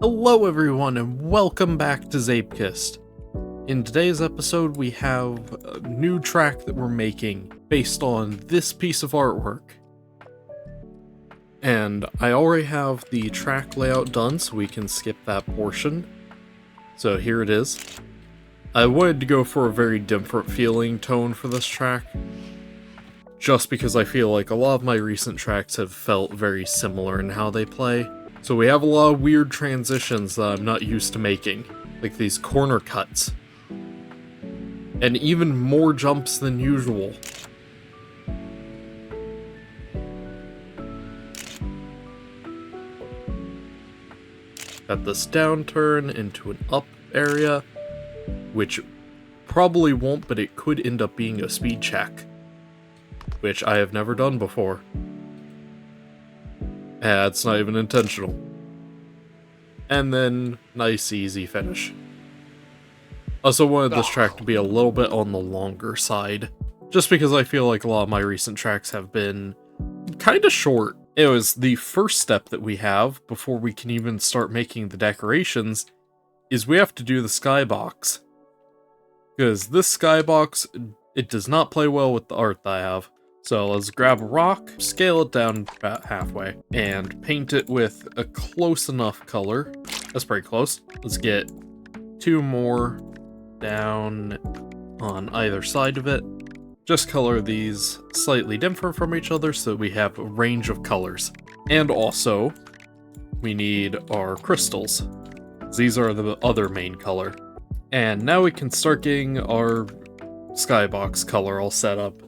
Hello everyone and welcome back to Zeepkist. In today's episode we have a new track that we're making based on this piece of artwork. And I already have the track layout done so we can skip that portion. So here it is. I wanted to go for a very different feeling tone for this track, just because I feel like a lot of my recent tracks have felt very similar in how they play. So we have a lot of weird transitions that I'm not used to making, like these corner cuts. And even more jumps than usual. Got this downturn into an up area, which probably won't, but it could end up being a speed check, which I have never done before. It's not even intentional. And then, nice easy finish. Also wanted this track to be a little bit on the longer side, just because I feel like a lot of my recent tracks have been kinda short. It was the first step that we have, before we can even start making the decorations, is we have to do the skybox. Because this skybox, it does not play well with the art that I have. So let's grab a rock, scale it down about halfway, and paint it with a close enough color. That's pretty close. Let's get two more down on either side of it. Just color these slightly different from each other so we have a range of colors. And also, we need our crystals. These are the other main color. And now we can start getting our skybox color all set up.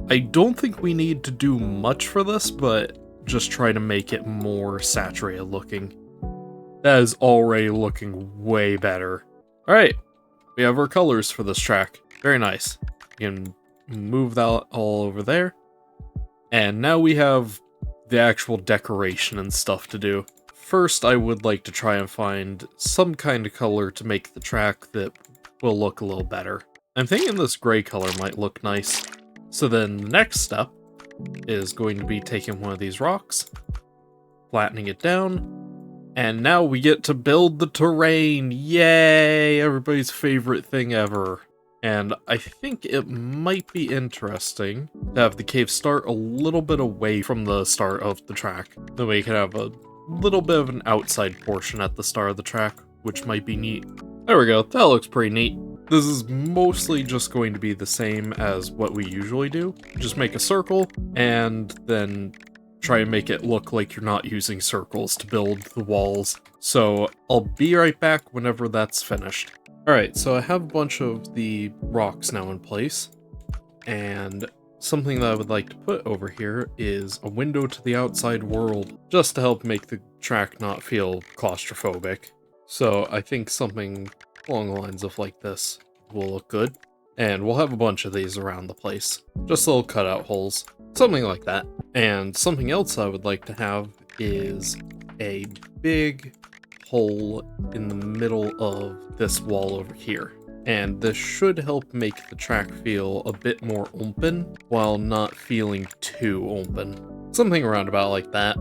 I don't think we need to do much for this, but just try to make it more saturated looking. That is already looking way better. Alright, we have our colors for this track. Very nice. You can move that all over there. And now we have the actual decoration and stuff to do. First, I would like to try and find some kind of color to make the track that will look a little better. I'm thinking this gray color might look nice. So then the next step is going to be taking one of these rocks, flattening it down, and now we get to build the terrain. Yay! Everybody's favorite thing ever. And I think it might be interesting to have the cave start a little bit away from the start of the track. Then we can have a little bit of an outside portion at the start of the track, which might be neat. There we go, that looks pretty neat. This is mostly just going to be the same as what we usually do. Just make a circle, and then try and make it look like you're not using circles to build the walls. So I'll be right back whenever that's finished. Alright, so I have a bunch of the rocks now in place, and something that I would like to put over here is a window to the outside world, just to help make the track not feel claustrophobic. So I think something along the lines of like this will look good. And we'll have a bunch of these around the place. Just little cutout holes. Something like that. And something else I would like to have is a big hole in the middle of this wall over here. And this should help make the track feel a bit more open while not feeling too open. Something around about like that.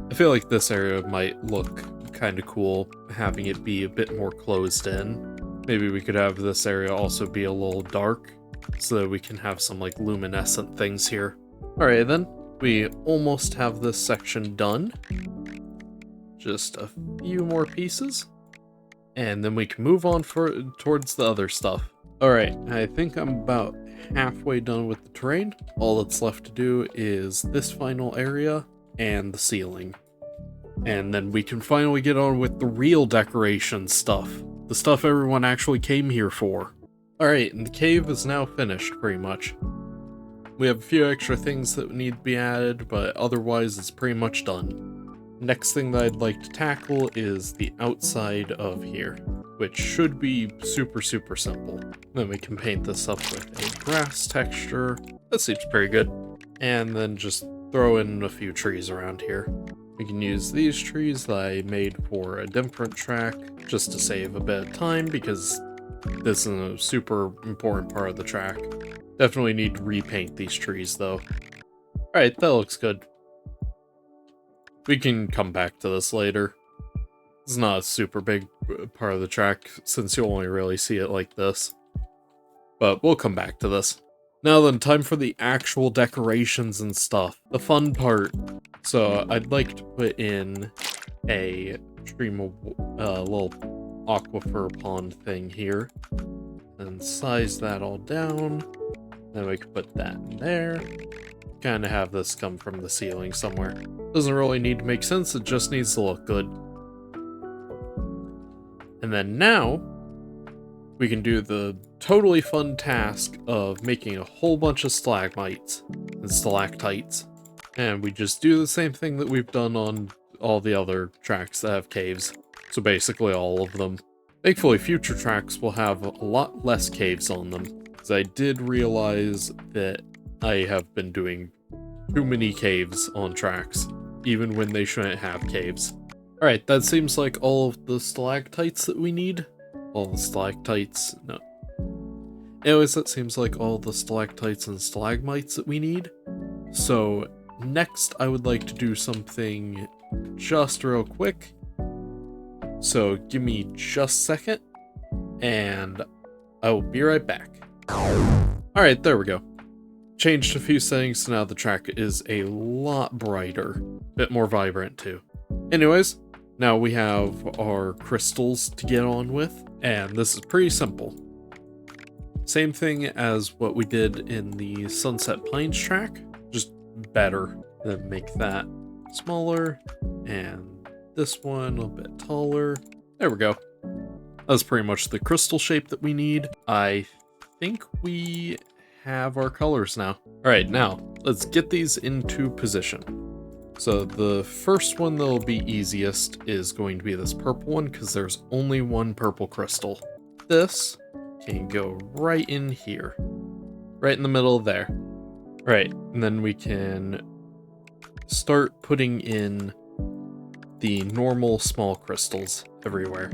I feel like this area might look kind of cool, having it be a bit more closed in. Maybe we could have this area also be a little dark, so that we can have some like luminescent things here. Alright then, we almost have this section done. Just a few more pieces, and then we can move on towards the other stuff. Alright, I think I'm about halfway done with the terrain. All that's left to do is this final area and the ceiling. And then we can finally get on with the real decoration stuff. The stuff everyone actually came here for. Alright, and the cave is now finished, pretty much. We have a few extra things that need to be added, but otherwise it's pretty much done. Next thing that I'd like to tackle is the outside of here, which should be super simple. Then we can paint this up with a grass texture. That seems pretty good. And then just throw in a few trees around here. We can use these trees that I made for a different track, just to save a bit of time, because this is a super important part of the track. Definitely need to repaint these trees, though. Alright, that looks good. We can come back to this later. It's not a super big part of the track, since you only really see it like this. But we'll come back to this. Now then, time for the actual decorations and stuff. The fun part. So I'd like to put in a stream of little aquifer pond thing here. And size that all down. Then we can put that in there. Kind of have this come from the ceiling somewhere. Doesn't really need to make sense, it just needs to look good. And then now, we can do the totally fun task of making a whole bunch of stalagmites and stalactites. And we just do the same thing that we've done on all the other tracks that have caves. So basically all of them. Thankfully, future tracks will have a lot less caves on them, because I did realize that I have been doing too many caves on tracks, even when they shouldn't have caves. Alright, that seems like all of the stalactites that we need. All the stalactites, no. Anyways, that seems like all the stalactites and stalagmites that we need. So, next I would like to do something just real quick. So, give me just a second, and I will be right back. Alright, there we go. Changed a few settings, so now the track is a lot brighter. Bit more vibrant, too. Anyways, now we have our crystals to get on with, and this is pretty simple. Same thing as what we did in the Sunset Pines track, just better. Then make that smaller, and this one a bit taller. There we go. That's pretty much the crystal shape that we need. I think we have our colors now. Alright, now, let's get these into position. So the first one that'll be easiest is going to be this purple one, because there's only one purple crystal. This can go right in here. Right in the middle there. Right, and then we can start putting in the normal small crystals everywhere.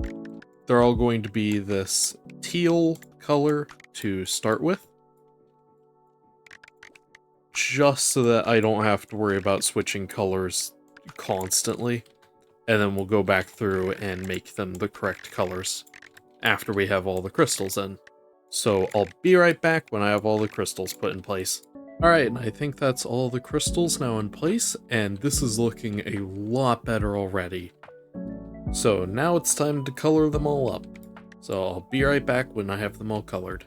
They're all going to be this teal color to start with, just so that I don't have to worry about switching colors constantly, and then we'll go back through and make them the correct colors after we have all the crystals in. So I'll be right back when I have all the crystals put in place. Alright, and I think that's all the crystals now in place, and this is looking a lot better already. So now it's time to color them all up. So I'll be right back when I have them all colored.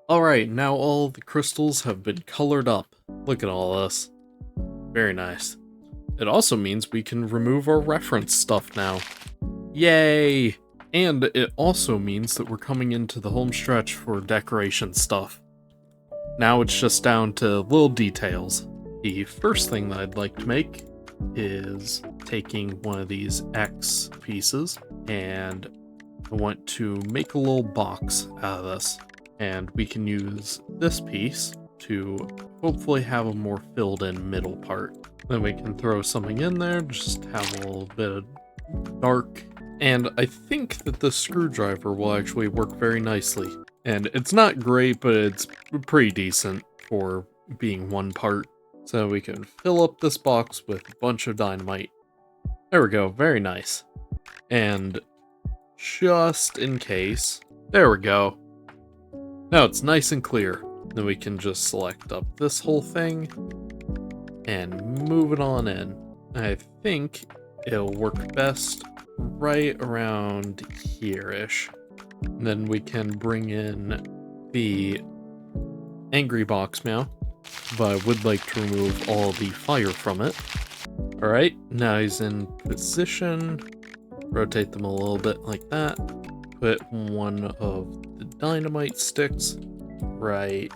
Alright, now all the crystals have been colored up. Look at all this. Very nice. It also means we can remove our reference stuff now. Yay! And it also means that we're coming into the home stretch for decoration stuff. Now it's just down to little details. The first thing that I'd like to make is taking one of these X pieces, and I want to make a little box out of this. And we can use this piece to hopefully have a more filled in middle part. Then we can throw something in there, just have a little bit of dark. And I think that the screwdriver will actually work very nicely. And it's not great, but it's pretty decent for being one part. So we can fill up this box with a bunch of dynamite. There we go, very nice. And just in case, there we go. Now it's nice and clear. Then we can just select up this whole thing and move it on in. I think it'll work best right around here-ish. And then we can bring in the angry box now, but I would like to remove all the fire from it. Alright, now he's in position. Rotate them a little bit like that. Put one of the dynamite sticks right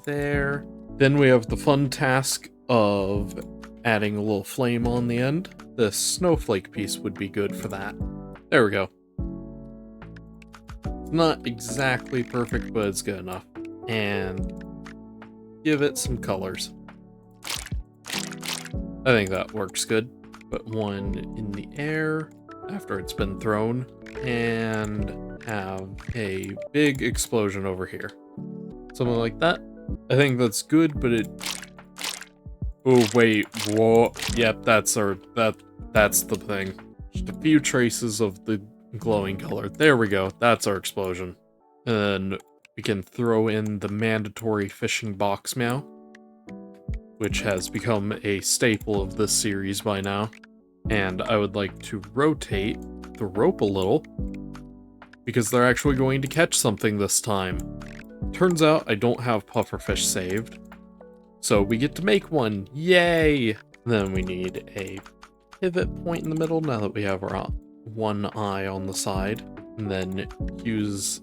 there. Then we have the fun task of adding a little flame on the end. This snowflake piece would be good for that. There we go. Not exactly perfect, but it's good enough. And give it some colors. I think that works good. Put one in the air after it's been thrown, and have a big explosion over here. Something like that. I think that's good, but it... Oh, wait, whoa. Yep, that's the thing. Just a few traces of the glowing color. There we go. That's our explosion. And then we can throw in the mandatory fishing box meow, which has become a staple of this series by now. And I would like to rotate the rope a little, because they're actually going to catch something this time. Turns out I don't have pufferfish saved, so we get to make one. Yay! Then we need a pivot point in the middle now that we have our one eye on the side. And then use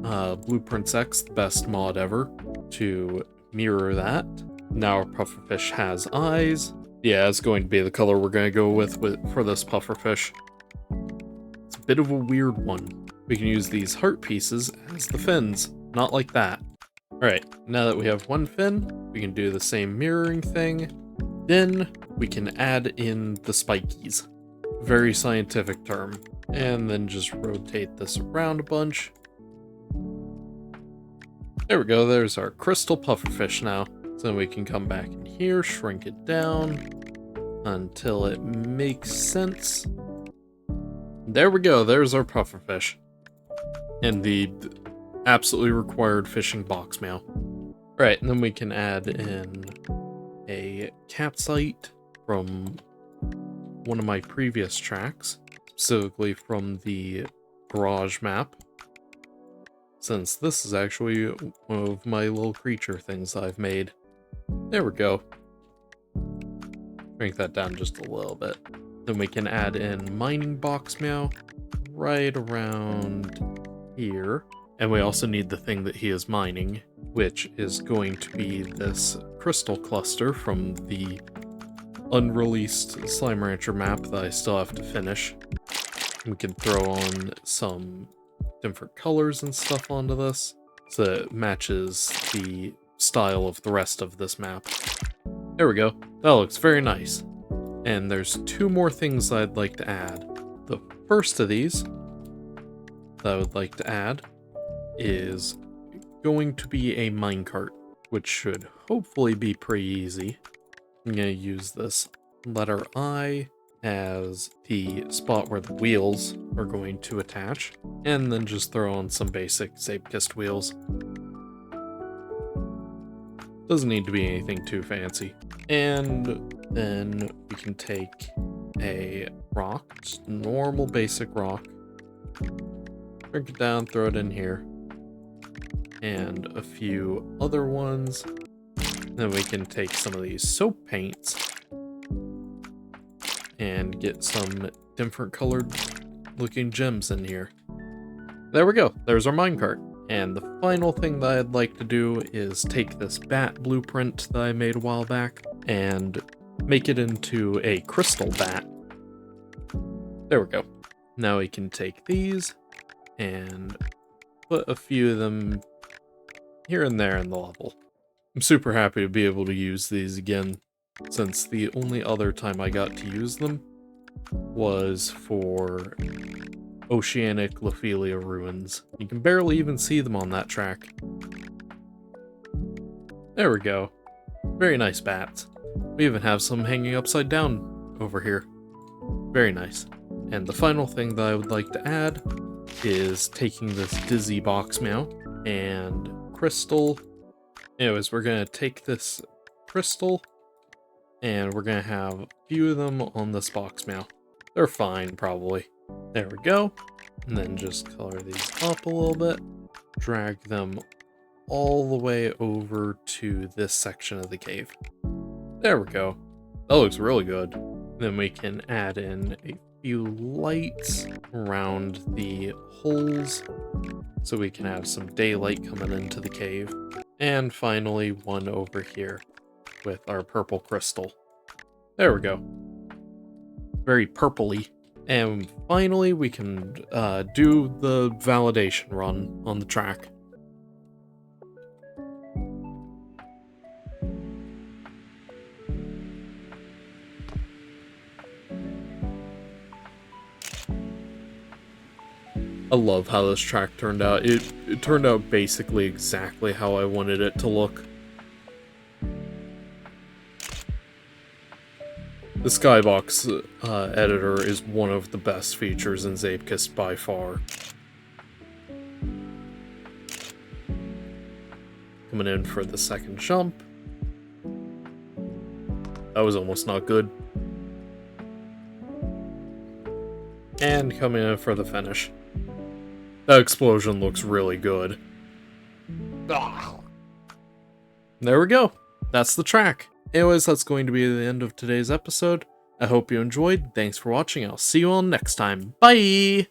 Blueprints X, the best mod ever, to mirror that. Now our pufferfish has eyes. Yeah, it's going to be the color we're going to go with for this pufferfish. It's a bit of a weird one. We can use these heart pieces as the fins, not like that. Alright, now that we have one fin, we can do the same mirroring thing. Then we can add in the spikies. Very scientific term. And then just rotate this around a bunch. There we go, there's our crystal pufferfish now. So then we can come back in here, shrink it down until it makes sense. There we go, there's our pufferfish. And the absolutely required fishing box meow. Right, and then we can add in a capsite from one of my previous tracks, specifically from the garage map, since this is actually one of my little creature things I've made. There we go. Shrink that down just a little bit. Then we can add in mining box meow right around here. And we also need the thing that he is mining, which is going to be this crystal cluster from the unreleased Slime Rancher map that I still have to finish. We can throw on some different colors and stuff onto this so that it matches the style of the rest of this map. There we go. That looks very nice. And there's two more things I'd like to add. The first of these that I would like to add is going to be a minecart, which should hopefully be pretty easy. I'm going to use this letter I as the spot where the wheels are going to attach, and then just throw on some basic Zeepkist wheels. Doesn't need to be anything too fancy. And then we can take a rock, just normal basic rock, shrink it down, throw it in here, and a few other ones. Then we can take some of these soap paints and get some different colored looking gems in here. There we go, there's our minecart. And the final thing that I'd like to do is take this bat blueprint that I made a while back and make it into a crystal bat. There we go. Now we can take these and put a few of them here and there in the level. I'm super happy to be able to use these again, since the only other time I got to use them was for Oceanic Lophelia ruins. You can barely even see them on that track. There we go. Very nice bats. We even have some hanging upside down over here. Very nice. And the final thing that I would like to add is taking this Dizzy box meow and crystal. Anyways, we're going to take this crystal and we're going to have a few of them on this box meow. They're fine, probably. There we go. And then just color these up a little bit. Drag them all the way over to this section of the cave. There we go. That looks really good. Then we can add in a few lights around the holes so we can have some daylight coming into the cave. And finally, one over here with our purple crystal. There we go. Very purpley. And finally, we can do the validation run on the track. I love how this track turned out. It turned out basically exactly how I wanted it to look. The skybox editor is one of the best features in Zeepkist by far. Coming in for the second jump. That was almost not good. And coming in for the finish. That explosion looks really good. There we go. That's the track. Anyways, that's going to be the end of today's episode. I hope you enjoyed. Thanks for watching. I'll see you all next time. Bye!